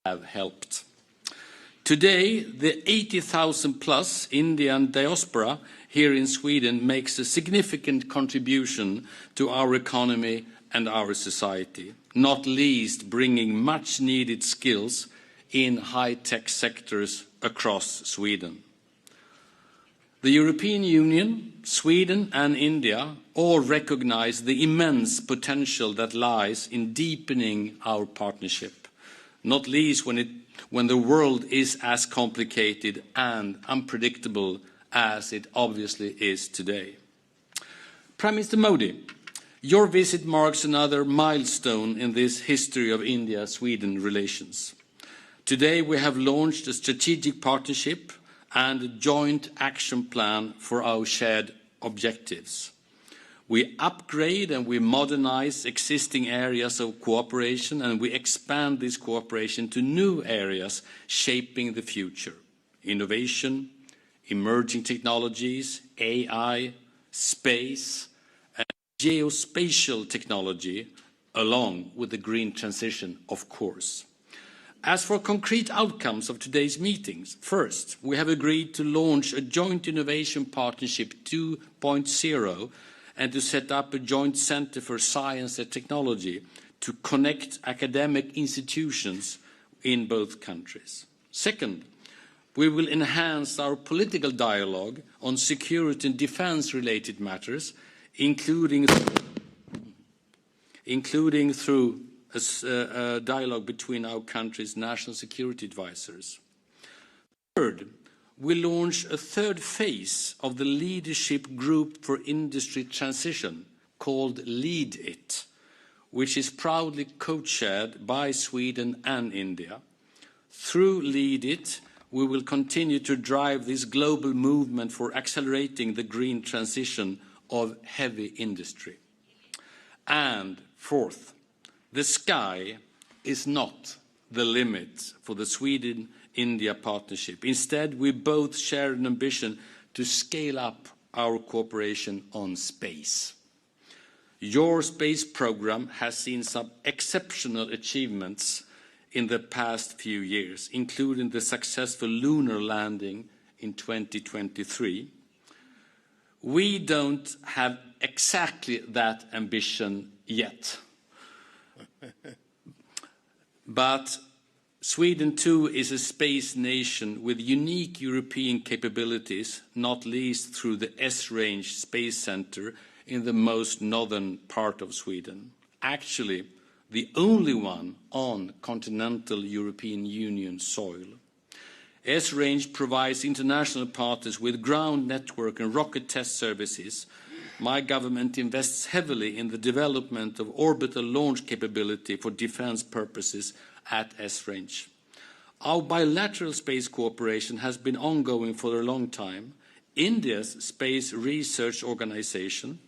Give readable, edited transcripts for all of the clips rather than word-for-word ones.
have helped. Today, the 80,000 plus Indian diaspora here in Sweden makes a significant contribution to our economy and our society, not least bringing much needed skills in high-tech sectors across Sweden. The European Union, Sweden and India all recognize the immense potential that lies in deepening our partnership, not least when the world is as complicated and unpredictable as it obviously is today. Prime Minister Modi, your visit marks another milestone in this history of India-Sweden relations. Today we have launched a strategic partnership and a joint action plan for our shared objectives. We upgrade and we modernize existing areas of cooperation, and we expand this cooperation to new areas shaping the future: innovation, emerging technologies, AI, space, and geospatial technology, along with the green transition, of course. As for concrete outcomes of today's meetings, first, we have agreed to launch a joint innovation partnership 2.0 and to set up a joint center for science and technology to connect academic institutions in both countries. Second, we will enhance our political dialogue on security and defense-related matters, including through a dialogue between our country's national security advisors. Third, we launch a third phase of the Leadership Group for Industry Transition, called Lead It, which is proudly co-chaired by Sweden and India. Through Lead It, we will continue to drive this global movement for accelerating the green transition of heavy industry. And fourth, the sky is not the limit for the Sweden-India partnership. Instead, we both share an ambition to scale up our cooperation on space. Your space program has seen some exceptional achievements in the past few years, including the successful lunar landing in 2023. We don't have exactly that ambition yet. But Sweden too is a space nation with unique European capabilities, not least through the S-Range Space Center in the most northern part of Sweden. Actually, the only one on continental European Union soil. S-Range provides international partners with ground network and rocket test services. My government invests heavily in the development of orbital launch capability for defense purposes at S-Range. Our bilateral space cooperation has been ongoing for a long time. India's Space Research Organization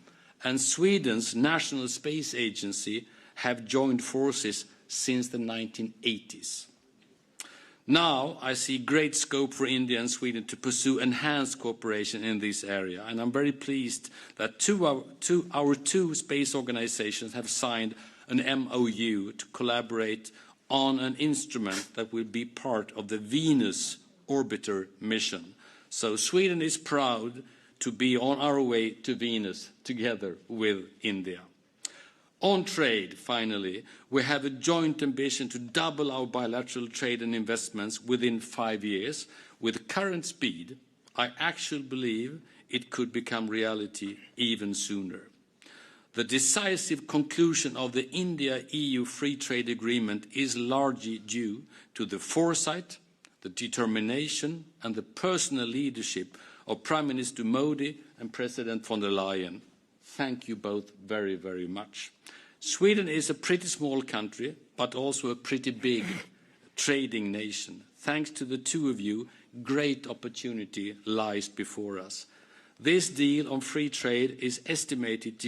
and Sweden's National Space Agency have joined forces since the 1980s. Now I see great scope for India and Sweden to pursue enhanced cooperation in this area, and I'm very pleased that our two space organizations have signed an MOU to collaborate on an instrument that will be part of the Venus orbiter mission. So Sweden is proud to be on our way to Venus together with India. On trade, finally, we have a joint ambition to double our bilateral trade and investments within 5 years. With current speed, I actually believe it could become reality even sooner. The decisive conclusion of the India-EU Free Trade Agreement is largely due to the foresight, the determination and the personal leadership of Prime Minister Modi and President von der Leyen. Thank you both very, very much. Sweden is a pretty small country, but also a pretty big trading nation. Thanks to the two of you, great opportunity lies before us. This deal on free trade is estimated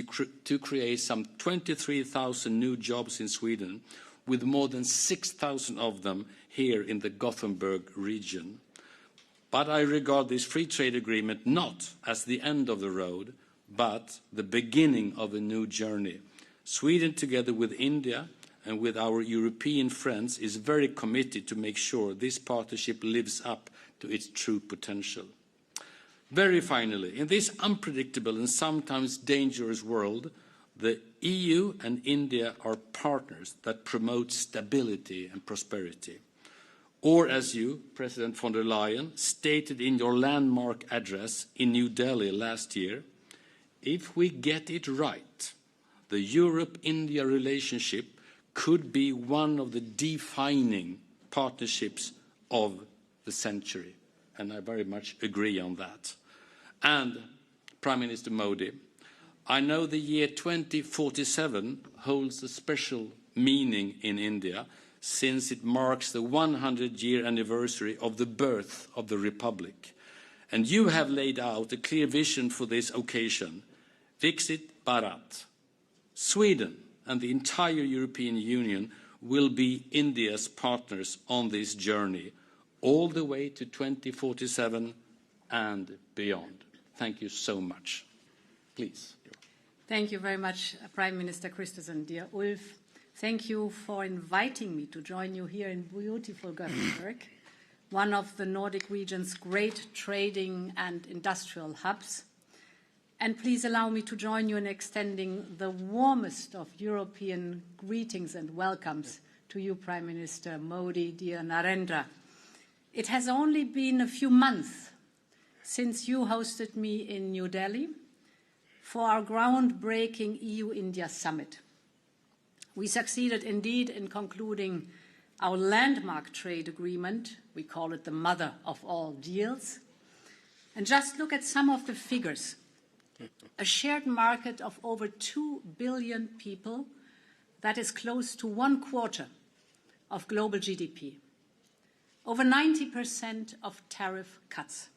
to create some 23,000 new jobs in Sweden, with more than 6,000 of them here in the Gothenburg region. But I regard this free trade agreement not as the end of the road, but the beginning of a new journey. Sweden, together with India and with our European friends is very committed to make sure this partnership lives up to its true potential. Very finally, in this unpredictable and sometimes dangerous world, the EU and India are partners that promote stability and prosperity. Or as you, President von der Leyen, stated in your landmark address in New Delhi last year, if we get it right, the Europe-India relationship could be one of the defining partnerships of the century. And I very much agree on that. And, Prime Minister Modi, I know the year 2047 holds a special meaning in India, since it marks the 100-year anniversary of the birth of the Republic. And you have laid out a clear vision for this occasion, Viksit Bharat. Sweden and the entire European Union will be India's partners on this journey, all the way to 2047 and beyond. Thank you so much. Please. Thank you very much, Prime Minister Kristersson. Dear Ulf, thank you for inviting me to join you here in beautiful Gothenburg, one of the Nordic region's great trading and industrial hubs. And please allow me to join you in extending the warmest of European greetings and welcomes to you, Prime Minister Modi, dear Narendra. It has only been a few months since you hosted me in New Delhi for our groundbreaking EU-India summit. We succeeded indeed in concluding our landmark trade agreement. We call it the mother of all deals. And just look at some of the figures. A shared market of over 2 billion people, that is close to 1/4 of global GDP. Over 90% of tariff cuts.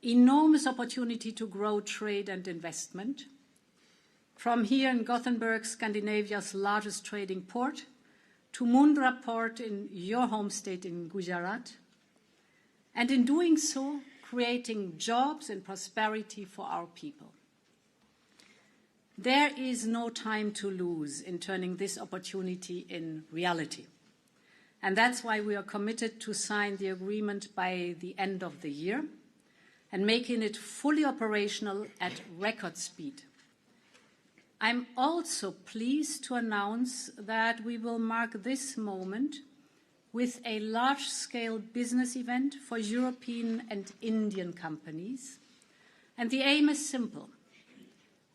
Enormous opportunity to grow trade and investment. From here in Gothenburg, Scandinavia's largest trading port, to Mundra port in your home state in Gujarat. And in doing so, creating jobs and prosperity for our people. There is no time to lose in turning this opportunity in reality. And that's why we are committed to sign the agreement by the end of the year and making it fully operational at record speed. I'm also pleased to announce that we will mark this moment with a large-scale business event for European and Indian companies. And the aim is simple.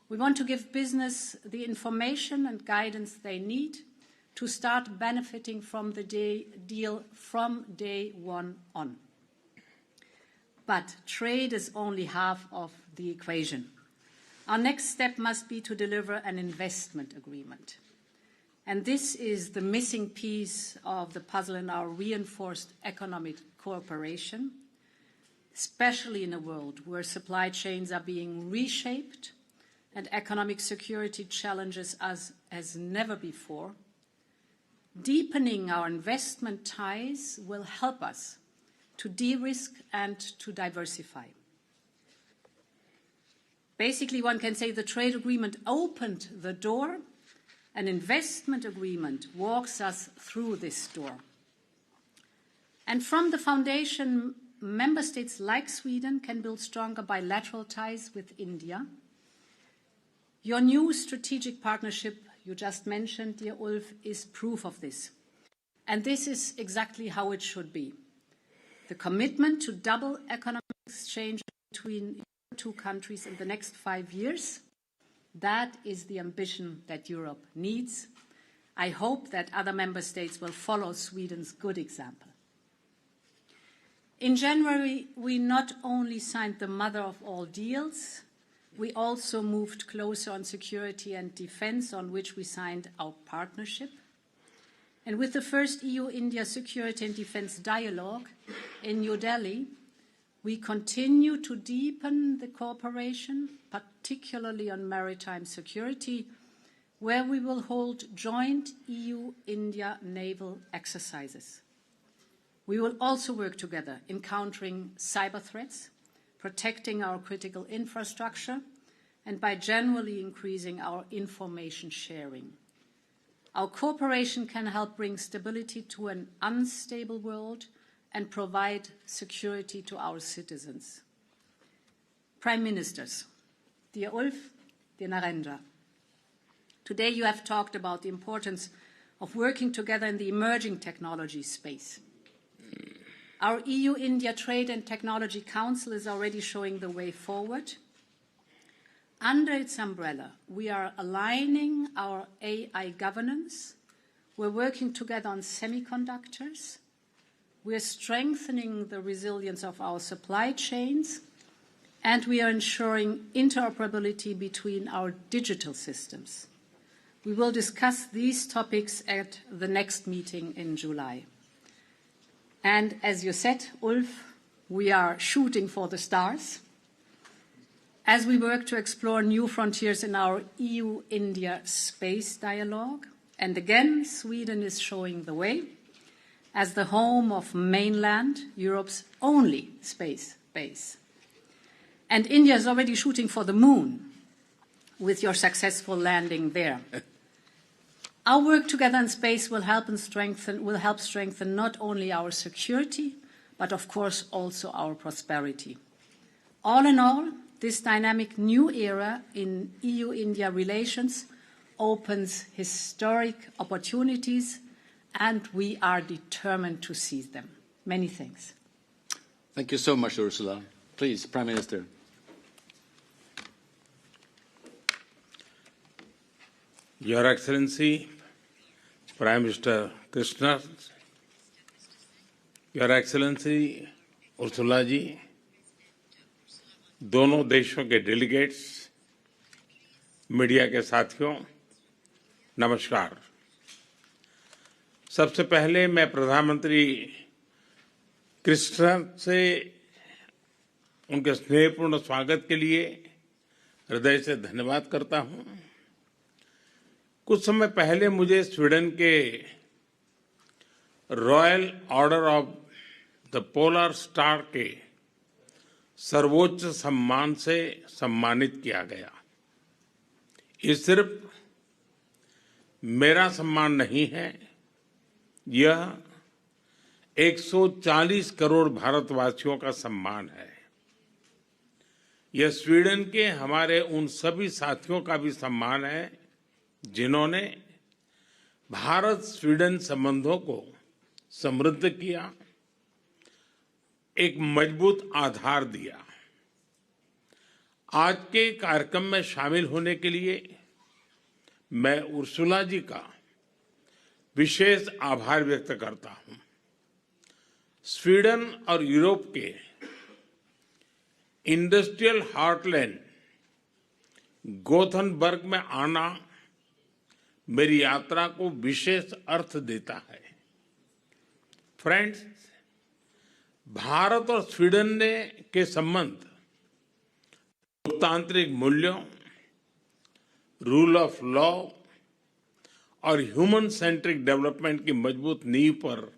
We want to give business the information and guidance they need to start benefiting from the deal from day one on. But trade is only half of the equation. Our next step must be to deliver an investment agreement. And this is the missing piece of the puzzle in our reinforced economic cooperation, especially in a world where supply chains are being reshaped and economic security challenges us as never before. Deepening our investment ties will help us to de-risk and to diversify. Basically, one can say the trade agreement opened the door. An investment agreement walks us through this door. And from the foundation, member states like Sweden can build stronger bilateral ties with India. Your new strategic partnership you just mentioned, dear Ulf, is proof of this. And this is exactly how it should be. The commitment to double economic exchange between two countries in the next 5 years, that is the ambition that Europe needs. I hope that other member states will follow Sweden's good example. In January, we not only signed the mother of all deals, we also moved closer on security and defense, on which we signed our partnership. And with the first EU-India security and defense dialogue in New Delhi, we continue to deepen the cooperation, particularly on maritime security, where we will hold joint EU-India naval exercises. We will also work together in countering cyber threats, protecting our critical infrastructure, and by generally increasing our information sharing. Our cooperation can help bring stability to an unstable world and provide security to our citizens. Prime Ministers, dear Ulf, dear Narendra, today you have talked about the importance of working together in the emerging technology space. Our EU-India Trade and Technology Council is already showing the way forward. Under its umbrella, we are aligning our AI governance. We're working together on semiconductors. We're strengthening the resilience of our supply chains, and we are ensuring interoperability between our digital systems. We will discuss these topics at the next meeting in July. And as you said, Ulf, we are shooting for the stars as we work to explore new frontiers in our EU-India space dialogue. And again, Sweden is showing the way as the home of mainland Europe's only space base. And India is already shooting for the moon with your successful landing there. Our work together in space will help strengthen not only our security, but of course also our prosperity. All in all, this dynamic new era in EU-India relations opens historic opportunities, and we are determined to seize them. Many thanks. Thank you so much, Ursula. Please, Prime Minister. Your Excellency, Prime Minister Krishna, Your Excellency Ursula ji, दोनों देशों के delegates, media के साथियों, नमस्कार। सबसे पहले मैं प्रधानमंत्री कृष्णन से उनके स्नेहपूर्ण स्वागत के लिए हृदय से धन्यवाद करता हूं। कुछ समय पहले मुझे स्वीडन के royal order of the polar star के सर्वोच्च सम्मान से सम्मानित किया गया। ये सिर्फ मेरा सम्मान नहीं है, यह 140 करोड़ भारतवासियों का सम्मान है। यह स्वीडन के हमारे उन सभी साथियों का भी सम्मान है जिन्होंने भारत स्वीडन संबंधों को समृद्ध किया, एक मजबूत आधार दिया। आज के कार्यक्रम में शामिल होने के लिए मैं उर्सुला जी का विशेष आभार व्यक्त करता हूं। स्वीडन और यूरोप के इंडस्ट्रियल हार्टलैंड गोथनबर्ग में आना मेरी यात्रा को विशेष अर्थ देता है। फ्रेंड्स, भारत और स्वीडन के संबंध लोकतांत्रिक मूल्यों, रूल ऑफ लॉ और ह्यूमन सेंट्रिक डेवलपमेंट की मजबूत नींव पर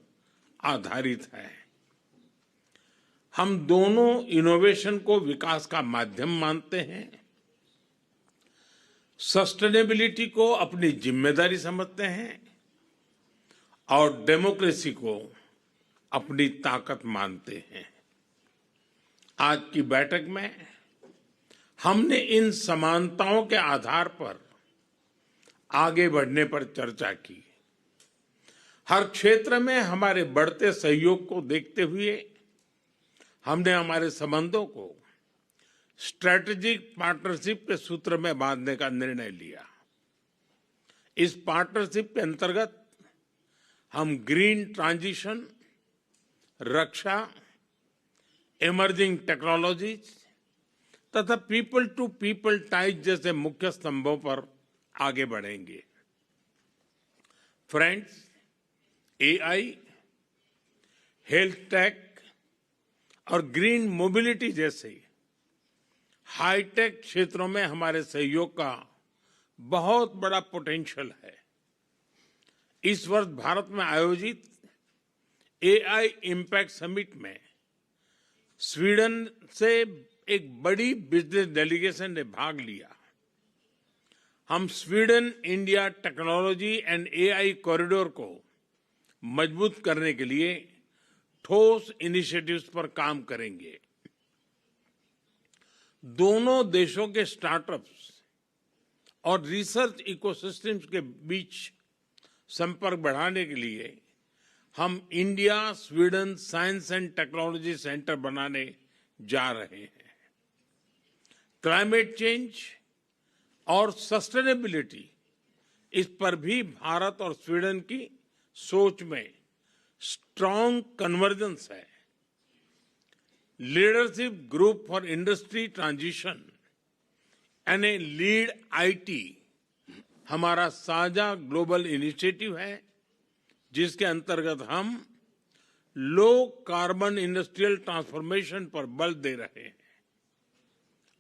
आधारित है। हम दोनों इनोवेशन को विकास का माध्यम मानते हैं, सस्टेनेबिलिटी को अपनी जिम्मेदारी समझते हैं और डेमोक्रेसी को अपनी ताकत मानते हैं। आज की बैठक में हमने इन समानताओं के आधार पर आगे बढ़ने पर चर्चा की। हर क्षेत्र में हमारे बढ़ते सहयोग को देखते हुए हमने हमारे संबंधों को स्ट्रैटेजिक पार्टनरशिप के सूत्र में बांधने का निर्णय लिया। इस पार्टनरशिप के अंतर्गत हम ग्रीन ट्रांजिशन, रक्षा, इमर्जिंग टेक्नोलॉजीज तथा पीपल टू पीपल टाइज जैसे मुख्य स्तंभों पर आगे बढ़ेंगे। फ्रेंड्स, एआई, हेल्थ टेक और ग्रीन मोबिलिटी जैसे हाईटेक क्षेत्रों में हमारे सहयोग का बहुत बड़ा पोटेंशियल है। इस वर्ष भारत में आयोजित एआई इम्पैक्ट समिट में स्वीडन से एक बड़ी बिजनेस डेलीगेशन ने भाग लिया। हम Sweden India technology and AI corridor को मजबूत करने के लिए ठोस इनिशिएटिव्स पर काम करेंगे। दोनों देशों के स्टार्टअप्स और रिसर्च इकोसिस्टम्स के बीच संपर्क बढ़ाने के लिए हम India Sweden science and technology centre बनाने जा रहे हैं। क्लाइमेट चेंज और सस्टेनेबिलिटी, इस पर भी भारत और स्वीडन की सोच में स्ट्रांग कन्वर्जेंस है। Leadership group for industry transition यानी लीड आईटी हमारा साझा ग्लोबल इनिशिएटिव है, जिसके अंतर्गत हम लो कार्बन इंडस्ट्रियल ट्रांसफॉर्मेशन पर बल दे रहे हैं।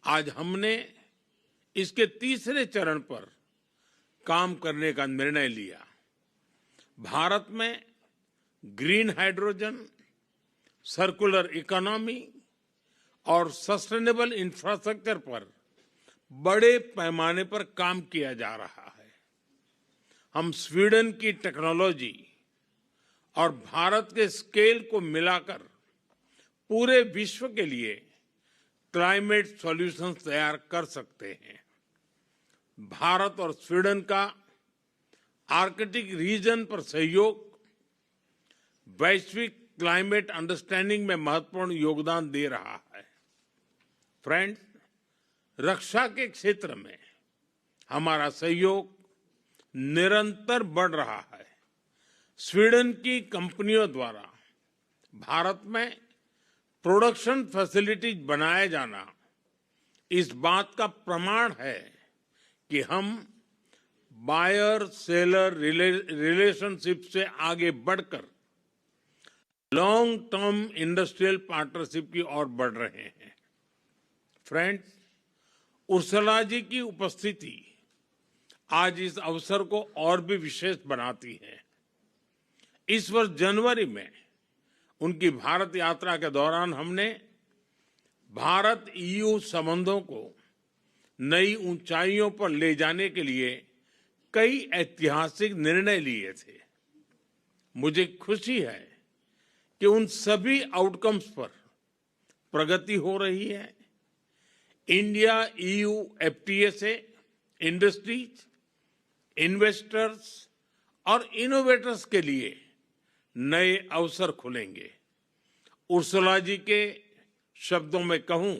आज हमने इसके तीसरे चरण पर काम करने का निर्णय लिया। भारत में ग्रीन हाइड्रोजन, सर्कुलर इकोनॉमी और सस्टेनेबल इंफ्रास्ट्रक्चर पर बड़े पैमाने पर काम किया जा रहा है। हम स्वीडन की टेक्नोलॉजी और भारत के स्केल को मिलाकर पूरे विश्व के लिए क्लाइमेट सॉल्यूशंस तैयार कर सकते हैं। भारत और स्वीडन का आर्कटिक रीजन पर सहयोग वैश्विक क्लाइमेट अंडरस्टैंडिंग में महत्वपूर्ण योगदान दे रहा है। फ्रेंड्स, रक्षा के क्षेत्र में हमारा सहयोग निरंतर बढ़ रहा है। स्वीडन की कंपनियों द्वारा भारत में प्रोडक्शन फैसिलिटीज बनाया जाना इस बात का प्रमाण है कि हम बायर सेलर रिलेशनशिप से आगे बढ़कर लॉन्ग टर्म इंडस्ट्रियल पार्टनरशिप की ओर बढ़ रहे हैं। फ्रेंड्स, उर्सला जी की उपस्थिति आज इस अवसर को और भी विशेष बनाती है। इस वर्ष जनवरी में उनकी भारत यात्रा के दौरान हमने भारत ईयू संबंधों को नई ऊंचाइयों पर ले जाने के लिए कई ऐतिहासिक निर्णय लिए थे। मुझे खुशी है कि उन सभी आउटकम्स पर प्रगति हो रही है। इंडिया ईयू एफटीए से इंडस्ट्रीज, इन्वेस्टर्स और इनोवेटर्स के लिए नए अवसर खुलेंगे। उर्सुला जी के शब्दों में कहूं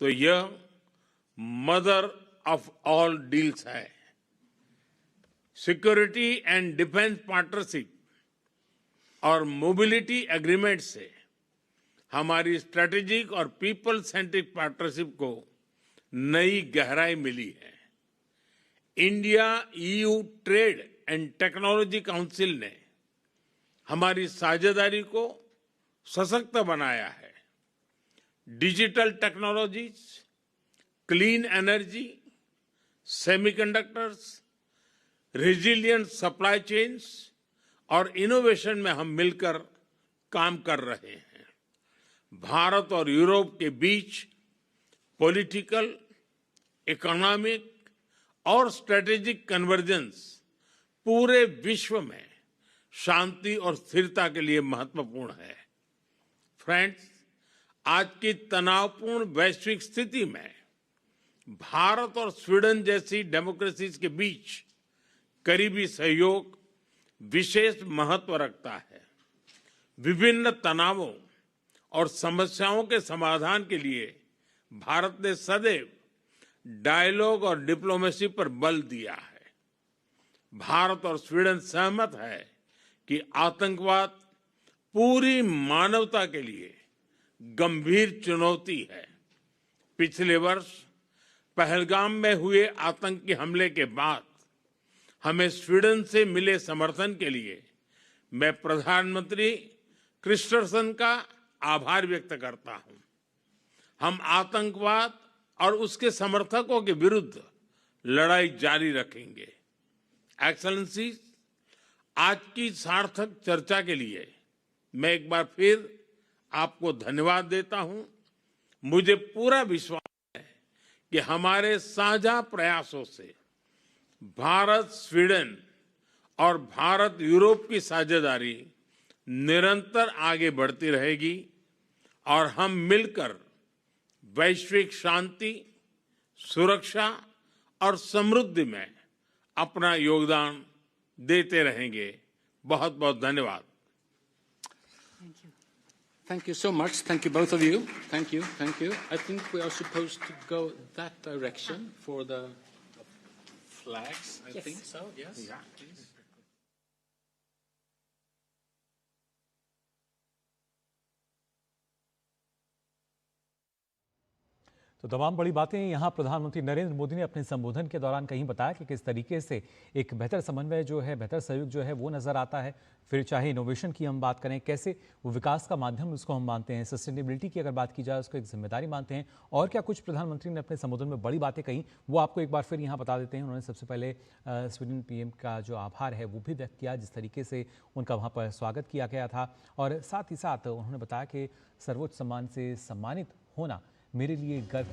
तो यह मदर ऑफ ऑल डील्स है। सिक्योरिटी एंड डिफेंस पार्टनरशिप और मोबिलिटी एग्रीमेंट से हमारी स्ट्रेटेजिक और पीपल सेंट्रिक पार्टनरशिप को नई गहराई मिली है। India EU trade and technology council ने हमारी साझेदारी को सशक्त बनाया है। Digital technologies, clean energy, semiconductors, resilient supply chains और इनोवेशन में हम मिलकर काम कर रहे हैं। भारत और यूरोप के बीच पॉलिटिकल, इकोनॉमिक और स्ट्रेटेजिक कन्वर्जेंस पूरे विश्व में शांति और स्थिरता के लिए महत्वपूर्ण है। फ्रेंड्स, आज की तनावपूर्ण वैश्विक स्थिति में भारत और स्वीडन जैसी डेमोक्रेसीज के बीच करीबी सहयोग विशेष महत्व रखता है। विभिन्न तनावों और समस्याओं के समाधान के लिए भारत ने सदैव डायलॉग और डिप्लोमेसी पर बल दिया है। भारत और स्वीडन सहमत है कि आतंकवाद पूरी मानवता के लिए गंभीर चुनौती है। पिछले वर्ष पहलगाम में हुए आतंकी हमले के बाद हमें स्वीडन से मिले समर्थन के लिए मैं प्रधानमंत्री क्रिस्टरसन का आभार व्यक्त करता हूं। हम आतंकवाद और उसके समर्थकों के विरुद्ध लड़ाई जारी रखेंगे। एक्सेलेंसीज, आज की सार्थक चर्चा के लिए मैं एक बार फिर आपको धन्यवाद देता हूं। मुझे पूरा विश्वास है कि हमारे साझा प्रयासों से भारत स्वीडन और भारत यूरोप की साझेदारी निरंतर आगे बढ़ती रहेगी और हम मिलकर वैश्विक शांति, सुरक्षा और समृद्धि में अपना योगदान देते रहेंगे। बहुत बहुत धन्यवाद। Thank you so much. Thank you, both of you. Thank you. Thank you. I think we are supposed to go that direction for the flags. I think so. Yes. Yeah. Please. तो तमाम बड़ी बातें यहाँ प्रधानमंत्री नरेंद्र मोदी ने अपने संबोधन के दौरान कहीं बताया कि किस तरीके से एक बेहतर समन्वय जो है, बेहतर सहयोग जो है वो नज़र आता है। फिर चाहे इनोवेशन की हम बात करें, कैसे वो विकास का माध्यम उसको हम मानते हैं, सस्टेनेबिलिटी की अगर बात की जाए उसको एक जिम्मेदारी मानते हैं, और क्या कुछ प्रधानमंत्री ने अपने संबोधन में बड़ी बातें कही वो आपको एक बार फिर यहाँ बता देते हैं। उन्होंने सबसे पहले स्वीडन पीएम का जो आभार है वो भी व्यक्त किया, जिस तरीके से उनका वहाँ पर स्वागत किया गया था, और साथ ही साथ उन्होंने बताया कि सर्वोच्च सम्मान से सम्मानित होना मेरे लिए गर्व